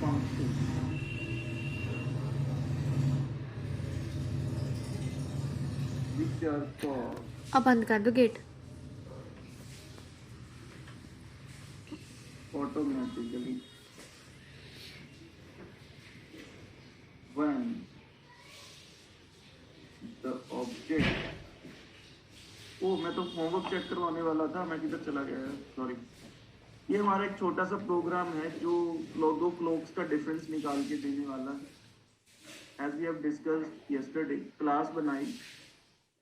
function. Which are called. अब बंद कर दो gate. Automatically when the object. ओ मैं तो होमवर्क चेक करवाने वाला था, मैं किधर चला गया, सॉरी. ये हमारा एक छोटा सा प्रोग्राम है जो दो क्लॉक्स का डिफरेंस निकाल के देने वाला है. As we have discussed yesterday, class बनाई,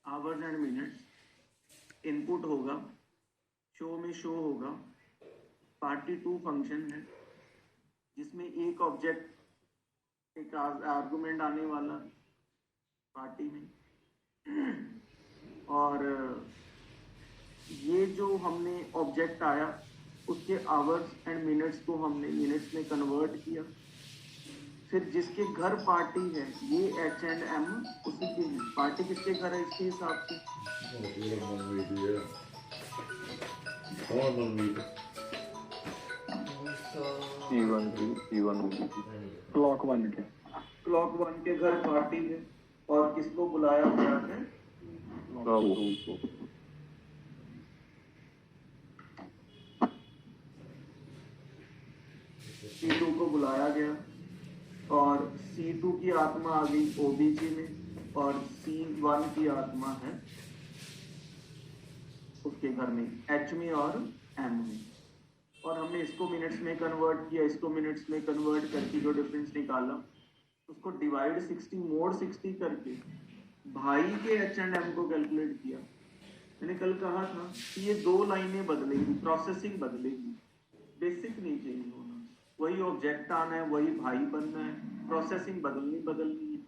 आवर्स एंड मिनट्स, इनपुट होगा, शो में शो होगा, पार्टी टू फंक्शन है जिसमें एक ऑब्जेक्ट एक आर्गुमेंट आने वाला पार्टी में, और ये जो हमने ऑब्जेक्ट आया उसके आवर्स एंड मिनट्स को हमने मिनट्स में कन्वर्ट किया. फिर जिसके घर पार्टी है ये एच एंड एम, उसी के पार्टी किसके घर है इसके हिसाब से. क्लॉक वन के घर पार्टी है और किसको बुलाया गया है, C2 को बुलाया गया और C2 की आत्मा आ गई OBG में और C1 की आत्मा है उसके घर में H में और M में. और हमने इसको मिनट्स में कन्वर्ट किया, इसको मिनट्स में कन्वर्ट करके जो डिफरेंस निकाला उसको डिवाइड 60 मोड 60 करके भाई के H एंड M को कैलकुलेट किया. मैंने कल कहा था कि ये दो लाइनें बदलेगी, प्रोसेसिंग बदलेगी, बेसिक नहीं चेंज होना, वही ऑब्जेक्ट आना है, वही भाई बनना है, प्रोसेसिंग बदलनी है,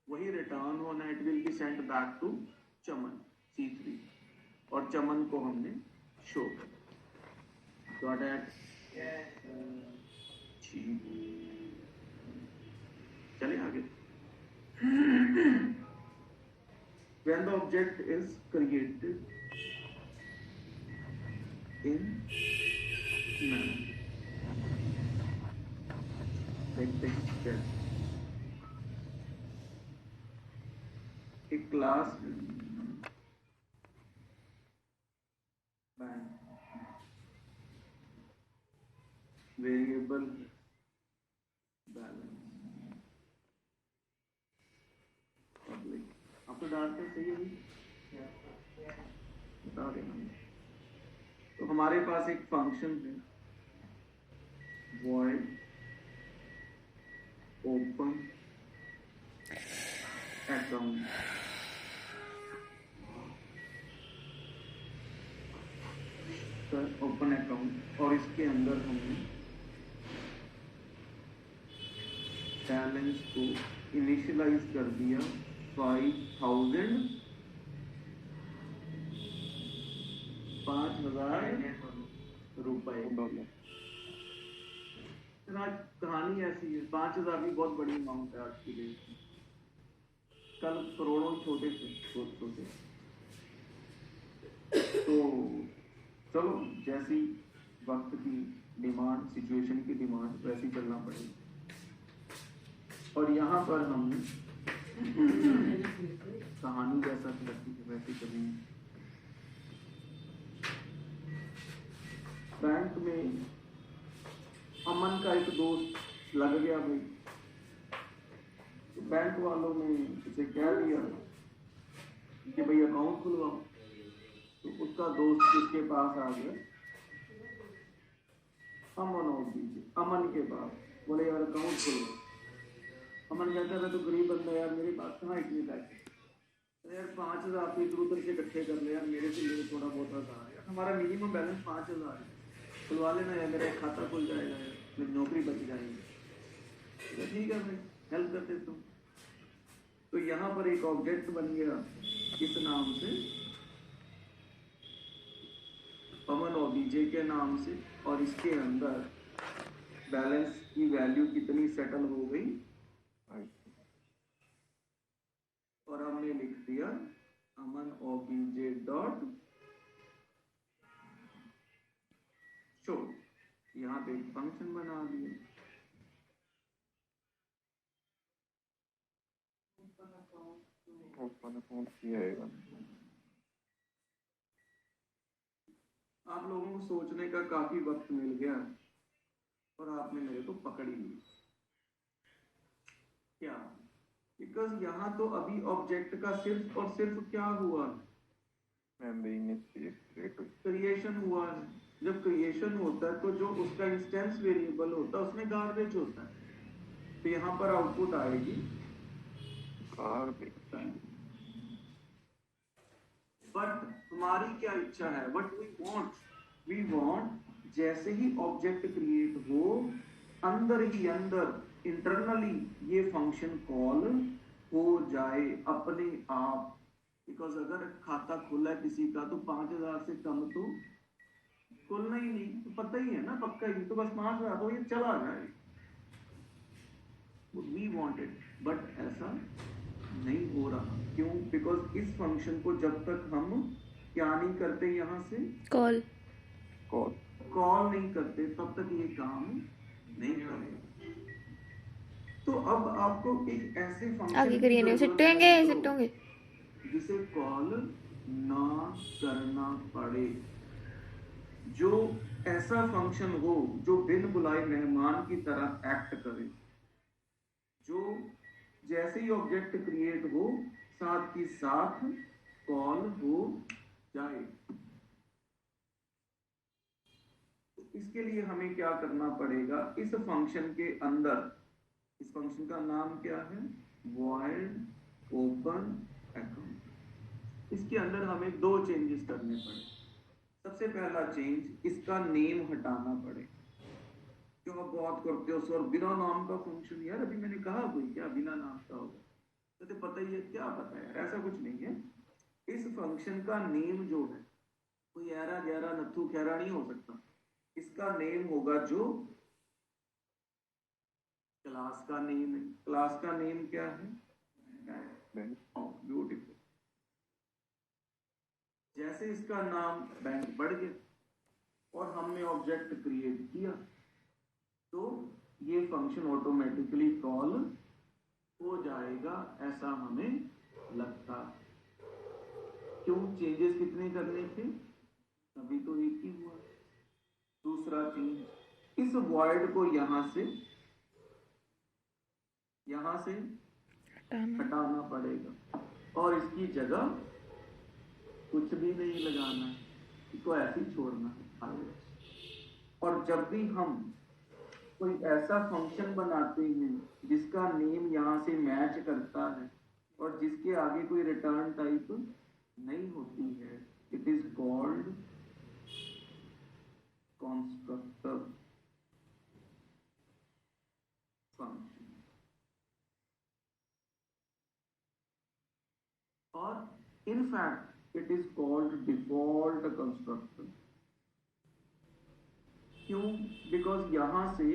वही रिटर्न होना है. It will be sent back to Chaman C3 और चमन को हमने शो गॉट एट. चलिए आगे. When the object is created in memory, देखते हैं एक क्लास वेरिएबल बैलेंस पब्लिक. आपको डालते सही है, बता देना. तो हमारे पास एक फंक्शन है void open account. Open account और इसके अंदर हमने बैलेंस को इनिशियलाइज कर दिया 5,000 रुपए. आज कहानी ऐसी है, 5,000 भी बहुत बड़ी अमाउंट है आज की डेट में. कल करोड़ों छोटे थे. तो चलो जैसी वक्त की डिमांड, सिचुएशन की डिमांड, वैसी चलना पड़ेगा. और यहाँ पर हमने कहानी जैसा लगती है वैसी चलेंगे. बैंक में अमन का एक दोस्त लग गया भाई. तो बैंक वालों ने उसे कह दिया कि भाई अकाउंट खुलवाओ. तो उसका दोस्त उसके पास आ गया, अमन के पास, बोले यार अकाउंट खुलवाओ. अमन कहता है तो गरीब बंदा यार, मेरे पास कहाँ इतने पैसे. तो यार 5,000 आप इधर उधर से इकट्ठे कर ले यार, मेरे से ले थोड़ा बहुत आधार यार, हमारा मिनिमम बैलेंस 5,000 है, खुलवा लेना यार, मेरा एक खाता खुल जाएगा यार, मेरी नौकरी बच जाएगी. तो ठीक है भाई, हेल्प कर देता हूँ. तो यहाँ पर एक ऑब्जेक्ट बन गया किस नाम से, अमन OBJ के नाम से, और इसके अंदर बैलेंस की वैल्यू कितनी सेटल हो गई, और हमने लिख दिया अमन OBJ डॉट शो. यहाँ पे एक फंक्शन बना दिया. ओपन अकाउंट किया है। आप लोगों को सोचने का काफी वक्त मिल गया और आपने मेरे को पकड़ ही ली। क्या? बिकॉज यहाँ तो अभी ऑब्जेक्ट का सिर्फ और सिर्फ क्या हुआ, क्रिएशन हुआ है। जब क्रिएशन होता है तो जो उसका इंस्टेंस वेरिएबल होता है उसमें गार्बेज होता है, तो यहाँ पर आउटपुट आएगी गार्बेज। बट हमारी क्या इच्छा है, व्हाट वी वांट जैसे ही ऑब्जेक्ट क्रिएट हो अंदर ही अंदर इंटरनली ये फंक्शन कॉल हो जाए अपने आप। बिकॉज अगर खाता खुला है किसी का तो 5,000 से कम तो खुलना ही नहीं, तो पता ही है ना, पक्का ही तो बस 5,000 तो ये चला जाए। वी वांटेड, बट ऐसा नहीं हो रहा। क्यों? बिकॉज इस फंक्शन को जब तक हम क्या नहीं करते, यहाँ से कॉल नहीं करते तब तक ये काम नहीं करेगा। तो अब आपको एक ऐसे फंक्शन आगे करिए नहीं सिट्टोंगे जिसे कॉल ना करना पड़े, जो ऐसा फंक्शन हो जो बिन बुलाए मेहमान की तरह एक्ट करे, जो जैसे ही ऑब्जेक्ट क्रिएट हो साथ ही साथ कॉल हो जाए। तो इसके लिए हमें क्या करना पड़ेगा, इस फंक्शन के अंदर, इस फंक्शन का नाम क्या है, void open account। इसके अंदर हमें दो चेंजेस करने पड़े। सबसे पहला चेंज, इसका नेम हटाना पड़े। क्यों आप बहुत करते हो सर बिना नाम का फंक्शन? यार अभी मैंने कहा कोई क्या बिना नाम का होगा? तो पता ही है, क्या पता है, ऐसा कुछ नहीं है। इस फंक्शन का नेम जो है कोई ऐरा गहरा नथु खैरा नहीं हो सकता। इसका नेम होगा जो क्लास का नेम है। क्लास का नेम क्या है? ब्यूटीफुल। जैसे इसका नाम बैंक बढ़ गया और हमने ऑब्जेक्ट क्रिएट किया तो ये फंक्शन ऑटोमेटिकली कॉल हो जाएगा, ऐसा हमें लगता। क्यों? चेंजेस कितने करने थे? अभी तो एक ही हुआ। दूसरा चेंज, इस वॉइड को यहां से हटाना पड़ेगा और इसकी जगह कुछ भी नहीं लगाना है, इसको ऐसे ही छोड़ना है। और जब भी हम कोई ऐसा फंक्शन बनाते हैं जिसका नेम यहाँ से मैच करता है और जिसके आगे कोई रिटर्न टाइप नहीं होती है, it is called constructor function. और in fact it is called default constructor. क्यों? बिकॉज यहां से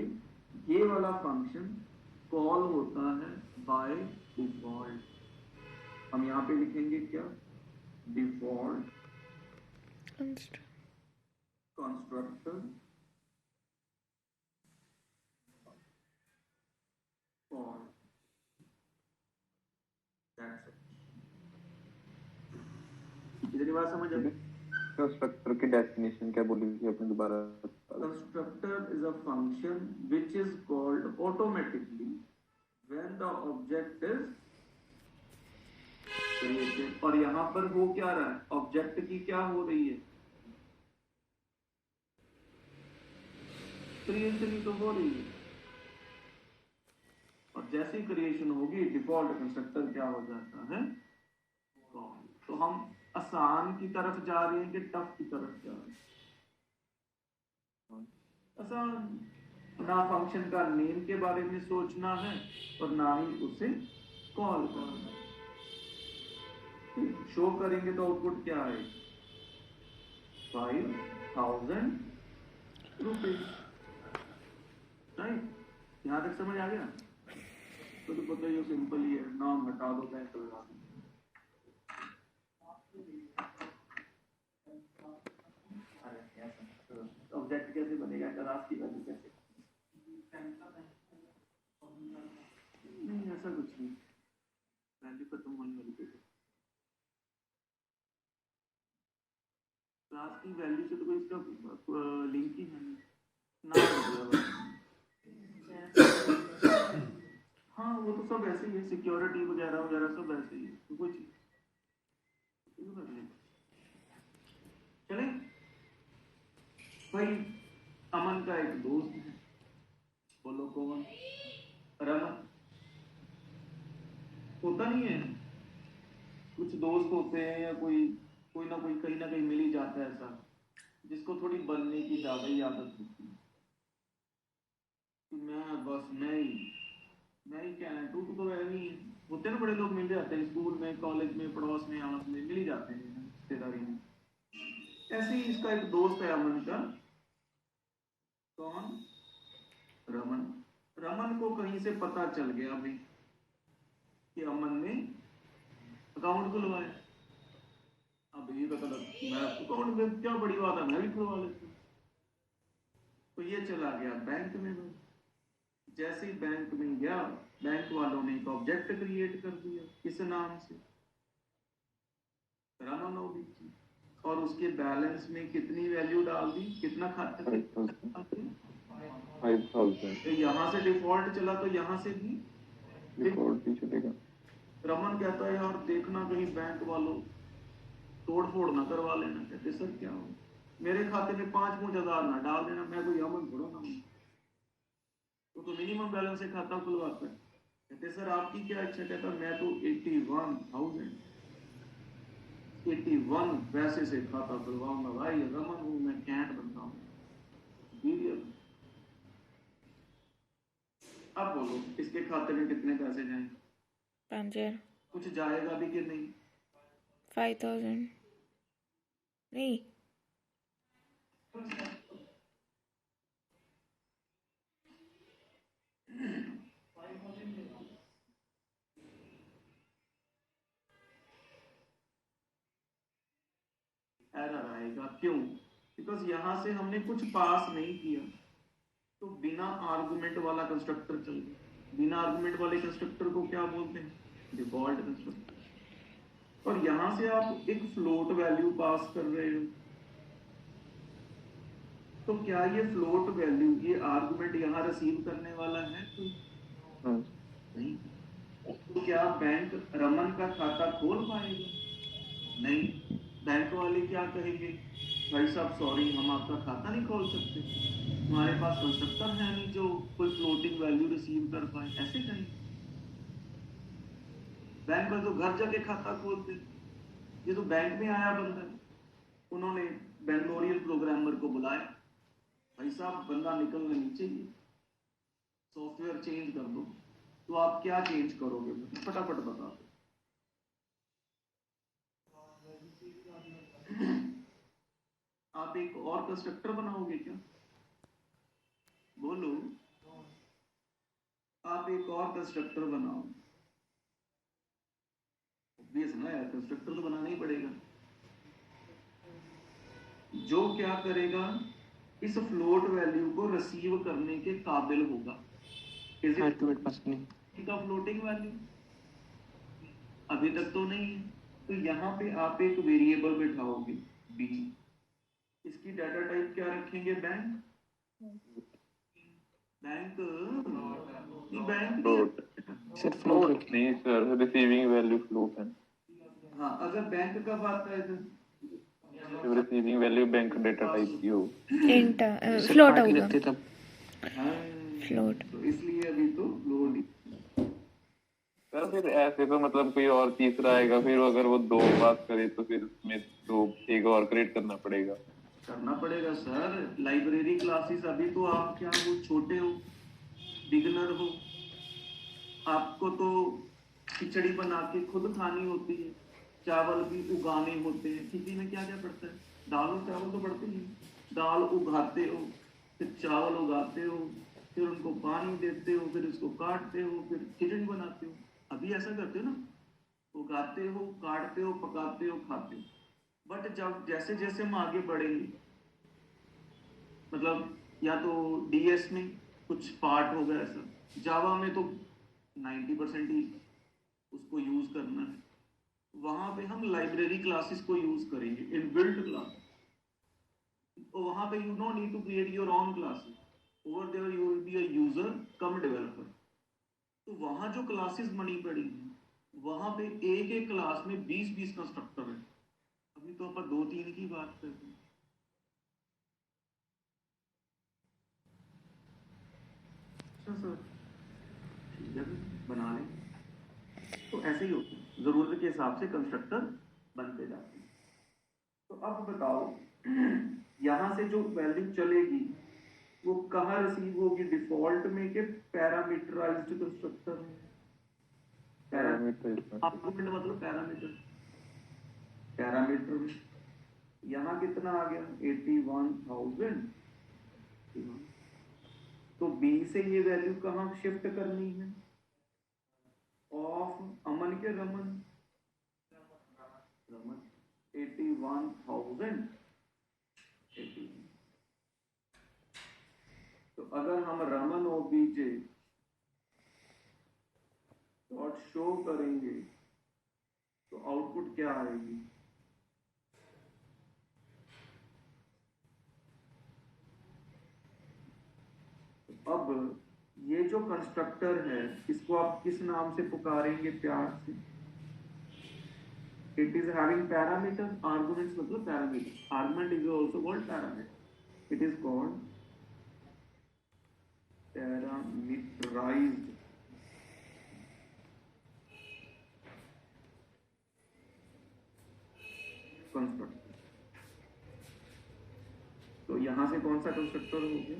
ये वाला फंक्शन कॉल होता है बाय डिफॉल्ट। हम यहाँ पे लिखेंगे क्या? Default constructor call. That's it. इतनी बात समझ आ गई? कंस्ट्रक्टर की डेफिनेशन क्या बोली थी आपने दोबारा? Constructor is a function which is called automatically when the object is created. और यहां पर हो क्या रहा है, ऑब्जेक्ट की क्या हो रही है, क्रिएशन ही तो हो रही है। और जैसी क्रिएशन होगी डिफॉल्ट कंस्ट्रक्टर क्या हो जाता है, कॉल। तो हम आसान की तरफ जा रहे हैं कि टफ की तरफ जा रहे हैं? आसान। ना फंक्शन का नेम के बारे में सोचना है और ना ही उसे कॉल करना। शो करेंगे तो आउटपुट क्या आएगा, 5,000 रुपीज। राइट? यहां तक समझ आ गया? तो पता ही सिंपल ही है, नाम हटा दो, बैंक लगा दो। ऑब्जेक्ट कैसे बनेगा, क्लास की वैल्यू कैसे? नहीं, ऐसा कुछ नहीं। वैल्यू खत्म होने वाली है। क्लास की वैल्यू से तो कोई इसका लिंक ही नहीं ना हाँ वो तो सब ऐसे ही है, सिक्योरिटी वगैरह वगैरह सब ऐसे ही है, तो कोई चीज चले भाई। अमन का एक दोस्त है, बोलो कौन? रमन। होता नहीं है, कुछ दोस्त होते हैं या कोई कोई ना कोई कहीं ना कहीं मिल ही जाता है ऐसा, जिसको थोड़ी बनने की ज्यादा ही आदत होती है कि मैं ही क्या है, तू तो ऐसे ही होते हैं ना, बड़े लोग मिल जाते हैं स्कूल में, कॉलेज में, पड़ोस में, आस में मिल ही जाते हैं रिश्तेदारी में। ऐसे ही इसका एक दोस्त है अमन का। कौन? रमन। रमन को कहीं से पता चल गया अभी कि अमन ने अकाउंट खुलवाया। अब ये पता लग, मैं अकाउंट में क्या बड़ी बात है, मैं भी खुलवा लेता हूँ। तो ये चला गया बैंक में। जैसे ही बैंक में गया, बैंक वालों ने एक ऑब्जेक्ट क्रिएट कर दिया किस नाम से? रमन ओबीसी। और उसके बैलेंस में कितनी वैल्यू डाल दी, कितना खाता? 5,000 तो यहाँ से डिफॉल्ट चला तो यहाँ से भी डिफॉल्ट ही चलेगा। रमन कहता है यार देखना कहीं बैंक वालों तोड़ फोड़ ना करवा लेना। कहते सर क्या हो, मेरे खाते में 5,000 ना डाल देना, मैं कोई अमन थोड़ा ना हूँ, तो मिनिमम बैलेंस से खाता खुलवाता है। कहते सर आपकी क्या इच्छा? कहता मैं तो 81 पैसे से खाता खुलवाऊंगा भाई, रमन हूँ मैं, कैंट बनता हूँ। अब बोलो इसके खाते में कितने पैसे जाएंगे? 5,000 कुछ जाएगा भी कि नहीं? 5,000 नहीं। एरर आएगा, क्यों? बिकॉज यहां से हमने कुछ पास नहीं किया, तो बिना आर्गुमेंट वाला कंस्ट्रक्टर चल गया। बिना आर्गुमेंट वाले कंस्ट्रक्टर को क्या बोलते हैं? Default constructor. और यहां से आप एक फ्लोट वैल्यू पास कर रहे हो, तो क्या ये फ्लोट वैल्यू, ये आर्गुमेंट यहाँ रिसीव करने वाला है? तो नहीं। तो क्या बैंक रमन का खाता खोल पाएगा? नहीं। बैंक वाले क्या कहेंगे? भाई साहब सॉरी, हम आपका खाता नहीं खोल सकते, हमारे पास कंस्ट्रक्टर है नहीं जो कोई फ्लोटिंग वैल्यू रिसीव कर पाए, ऐसे कहेंगे। बैंक में तो घर जाके खाता खोलते। ये तो बैंक में आया बंदा, उन्होंने बेंगलोरियन प्रोग्रामर को बुलाया, भाई साहब बंदा निकलना नहीं चाहिए, सॉफ्टवेयर चेंज कर दो। तो आप क्या चेंज करोगे, फटाफट बता दो। आप एक और कंस्ट्रक्टर बनाओगे क्या? बोलो। आप एक और कंस्ट्रक्टर बनाओ। ऑब्वियस ना यार, कंस्ट्रक्टर तो बनाना ही पड़ेगा। जो क्या करेगा, इस फ्लोट वैल्यू को रिसीव करने के काबिल होगा। इज इट का फ्लोटिंग वैल्यू? अभी तक तो नहीं है। तो यहाँ पे आप एक वेरिएबल बिठाओगे बी, इसकी डाटा टाइप क्या रखेंगे? बैंक। बैंक नहीं, बैंक फ्लोट सिर्फ फ्लोट नहीं सर, रिसीविंग वैल्यू फ्लोट है। हाँ, अगर बैंक कब आता है तो जब receiving value bank data type की हो। इंट फ्लोट होगा, फ्लोट। तो इसलिए अभी तो फ्लोट। सर फिर ऐसे तो मतलब कोई और तीसरा आएगा, फिर अगर वो 2 बात करे तो फिर उसमें तो एक और क्रिएट करना पड़ेगा सर। लाइब्रेरी क्लासेस, अभी तो आप क्या वो छोटे हो, बिगनर हो, आपको तो खिचड़ी बना के खुद खानी होती है, चावल भी उगाने होते हैं। खेती में क्या क्या पड़ता है? दाल और चावल तो पड़ते ही। दाल उगाते हो, फिर चावल उगाते हो, फिर उनको पानी देते हो, फिर उसको काटते हो, फिर खिचड़ी बनाते हो। अभी ऐसा करते हो ना, उगाते हो, काटते हो, पकाते हो, खाते हो। बट जब जैसे जैसे हम आगे बढ़ेंगे, मतलब या तो डीएस में कुछ पार्ट होगा ऐसा, जावा में तो 90% ही उसको यूज करना है, वहां पे हम लाइब्रेरी क्लासेस को यूज करेंगे, इनबिल्ट क्लास। तो वहां पे you no need to create your own classes, over there you will be a user cum developer. तो वहां जो क्लासेस बनी पड़ी हैं, वहां पे एक एक क्लास में 20-20 कंस्ट्रक्टर है। अभी तो अपन 2-3 की बात करते हैं। अच्छा सर, ठीक है, बना लें। तो ऐसे ही होता है, जरूरत के हिसाब से कंस्ट्रक्टर बनते जाते हैं। तो अब बताओ, यहां से जो वैल्यू चलेगी वो कहाँ रिसीव होगी, डिफॉल्ट में के पैरामीटराइज्ड कंस्ट्रक्टर में? पैरामीटर आर्गुमेंट मतलब पैरामीटर, पैरामीटर में यहाँ कितना आ गया 81,000। तो बी से ये वैल्यू कहाँ शिफ्ट करनी है, ऑफ अमन के रमन, रमन 81,000। तो अगर हम रमन ओबीजे डॉट शो करेंगे तो आउटपुट क्या आएगी? अब ये जो कंस्ट्रक्टर है, इसको आप किस नाम से पुकारेंगे प्यार से? It is having parameter, arguments मतलब parameter, argument is also called parameter, it is called parameterized constructor. तो यहां से कौन सा कंस्ट्रक्टर हो गया?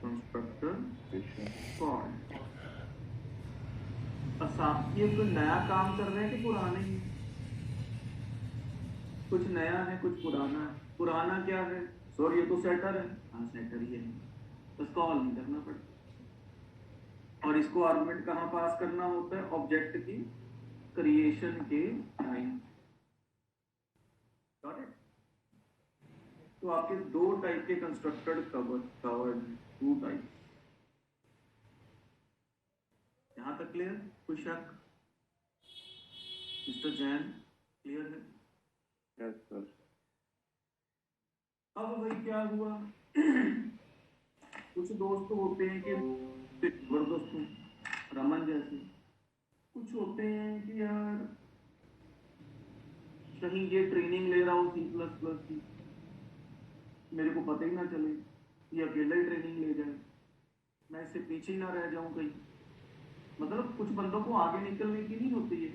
Constructor called. ये कोई नया काम कर रहे हैं कि पुराने ही? कुछ नया है कुछ पुराना है। पुराना क्या है? सॉरी ये तो सेटर है, हाँ सेटर ही है, बस कॉल नहीं करना पड़ता। और इसको आर्गुमेंट कहाँ पास करना होता है? ऑब्जेक्ट की क्रिएशन के टाइम। तो आपके दो टाइप के कंस्ट्रक्टर कवर्ड, टू टाइप। यहां तक क्लियर? कोई शक? मिस्टर जैन क्लियर है? Yes sir. अब भाई क्या हुआ, कुछ दोस्त होते हैं कि जबरदस्त रमन जैसे, कुछ होते हैं कि यार कहीं ये ट्रेनिंग ले रहा हूँ C++ की, मेरे को पता ही ना चले, ये अकेला ही ट्रेनिंग ले जाए, मैं इससे पीछे ही ना रह जाऊं कहीं। मतलब कुछ बंदों को आगे निकलने की नहीं होती है,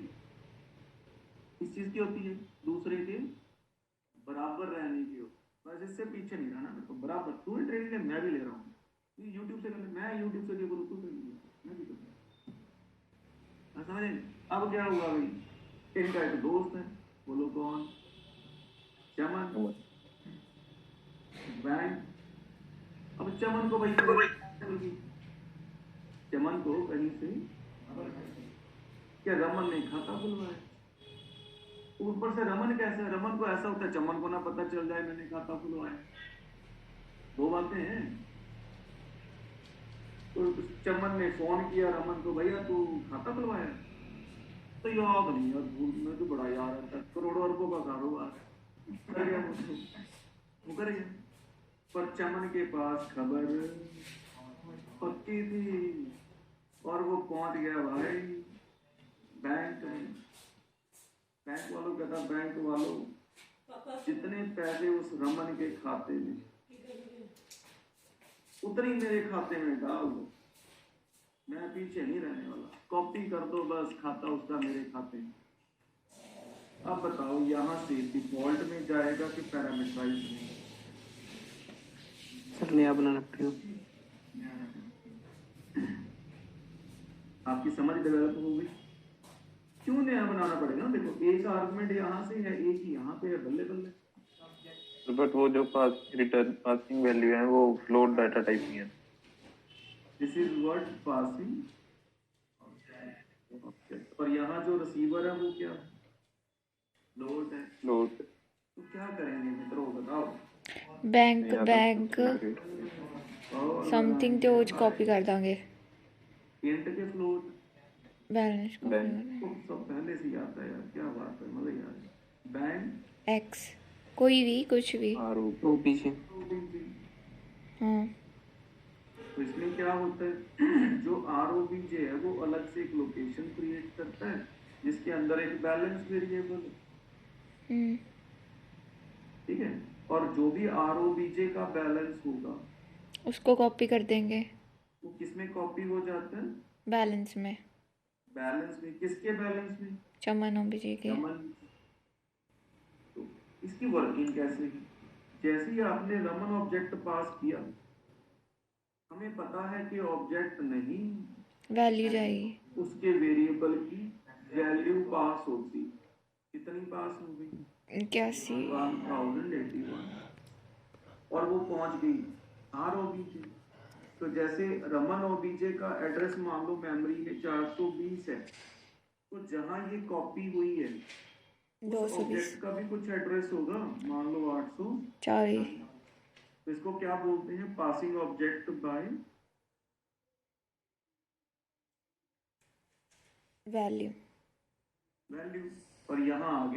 इस चीज की होती है, दूसरे के बराबर रहने की हो। बस इससे पीछे नहीं रहना, मेरे को बराबर तू ही ट्रेनिंग ले, मैं भी ले रहा हूँ। यूट्यूब से मैं यूट्यूब से करूँ, तू ट्रेनिंग मैं भी करूँ, समझे? अब क्या हुआ भाई, इनका एक दोस्त है, बोलो कौन? चमन बैंक। अब चमन को भाई चमन को कहीं से क्या रमन ने खाता खुलवाया, ऊपर से रमन कैसे? रमन को ऐसा होता है चमन को ना पता चल जाए मैंने खाता खुलवाया, दो बातें हैं। तो चमन ने फोन किया रमन को, भैया तू खाता खुलवाया? तो याद नहीं यार, भूल में तो बड़ा यार आता है, करोड़ों अरबों का कारोबार कर गया वो कर गया। पर चमन के पास खबर पक्की थी और वो पहुंच गया भाई बैंक में। बैंक वालों कहता, बैंक वालों जितने पैसे उस रमन के खाते में उतनी मेरे खाते में डाल दो, मैं पीछे नहीं रहने वाला, कॉपी कर दो बस, खाता उसका मेरे खाते में। अब बताओ यहां से डिफॉल्ट में जाएगा कि पैरामीटराइज्ड में? सर नया बनाना पड़ेगा। आपकी समझ डेवलप हो गई? क्यों नया बनाना पड़ेगा? देखो एक आर्गुमेंट यहाँ से है, एक ही यहाँ पे है, बल्ले बल्ले। बट वो जो रिटर्न पासिंग वैल्यू है वो फ्लोट डाटा टाइप की है। दिस इज व्हाट पासिंग, और यहाँ जो रिसीवर है वो क्या है? फ्लोट है। फ्लोट। तो क्या करेंगे मित्रों बताओ? बैंक समथिंग ਤੇ ਉਹ ਚ ਕਾਪੀ ਕਰ ਦਾਂਗੇ। इंट के फ्लोट बैलेंस को Then- फ्लोट तो सब पहले से ही आता है यार, क्या बात है, मजा ही आ रहा है। बैंक एक्स कोई भी कुछ भी। ओबीसी हाँ तो इसमें क्या होता है जो ROBJ है वो अलग से एक लोकेशन क्रिएट करता है जिसके अंदर एक बैलेंस वेरिएबल है, हम्म, ठीक है। और जो भी ROBJ का बैलेंस होगा उसको कॉपी कर देंगे वो किसमें कॉपी हो जाता है, बैलेंस में। बैलेंस में। किसके बैलेंस में, चमन ओबीजे के। रमन। तो इसकी वर्किंग कैसे है? जैसे ही आपने रमन ऑब्जेक्ट पास किया, हमें पता है कि ऑब्जेक्ट नहीं, वैल्यू जाएगी। उसके वेरिएबल की वैल्यू पास होती, कितनी पास हो गई, 81। 1081, और वो पहुंच गई ROBJ। तो जैसे रमन OBJ का एड्रेस मान लो मेमोरी में 420 है, तो जहां ये कॉपी हुई है उस 220। ऑब्जेक्ट का भी कुछ एड्रेस होगा, मान लो 800। 40 तो इसको क्या बोलते हैं, passing object by value. Value. और यहाँ आ गया